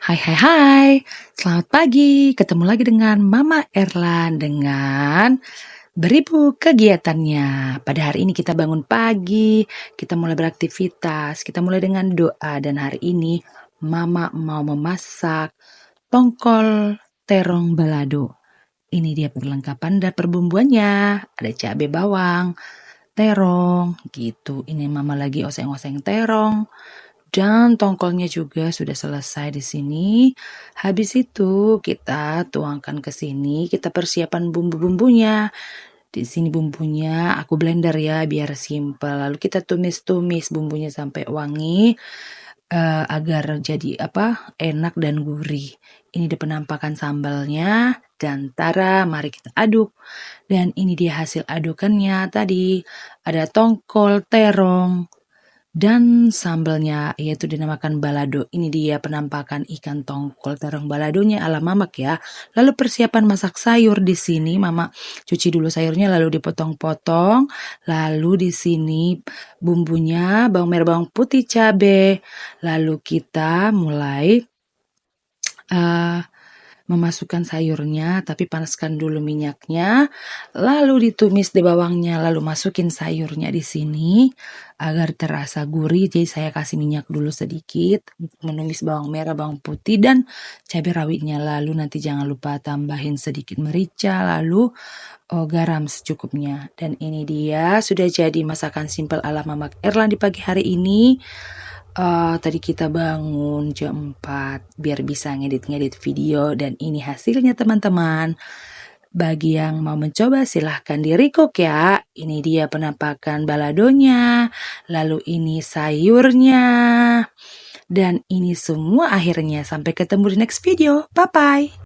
Hai hai hai, selamat pagi. Ketemu lagi dengan Mama Erlan dengan beribu kegiatannya. Pada hari ini kita bangun pagi, kita mulai beraktivitas, kita mulai dengan doa dan hari ini Mama mau memasak tongkol terong balado. Ini dia perlengkapan dan perbumbuannya. Ada cabai bawang, terong gitu. Ini Mama lagi oseng-oseng terong. Dan tongkolnya juga sudah selesai di sini. Habis itu kita tuangkan ke sini, kita persiapan bumbu-bumbunya. Di sini bumbunya aku blender ya biar simple. Lalu kita tumis-tumis bumbunya sampai wangi agar jadi enak dan gurih. Ini dia penampakan sambalnya dan tara, mari kita aduk. Dan ini dia hasil adukannya tadi. Ada tongkol, terong, dan sambalnya yaitu dinamakan balado. Ini dia penampakan ikan tongkol terong baladonya ala mamak ya. Lalu persiapan masak sayur di sini, Mama cuci dulu sayurnya lalu dipotong-potong. Lalu di sini bumbunya bawang merah, bawang putih, cabai. Lalu kita mulai memasukkan sayurnya, tapi panaskan dulu minyaknya, lalu ditumis di bawangnya, lalu masukin sayurnya di sini agar terasa gurih. Jadi saya kasih minyak dulu sedikit untuk menumis bawang merah, bawang putih dan cabai rawitnya. Lalu nanti jangan lupa tambahin sedikit merica, lalu garam secukupnya. Dan ini dia sudah jadi masakan simpel ala Mama Erlan di pagi hari ini. Tadi kita bangun jam 4 biar bisa ngedit-ngedit video dan ini hasilnya teman-teman. Bagi yang mau mencoba silahkan di-recook ya. Ini dia penampakan baladonya, lalu ini sayurnya, dan ini semua akhirnya. Sampai ketemu di next video. Bye-bye.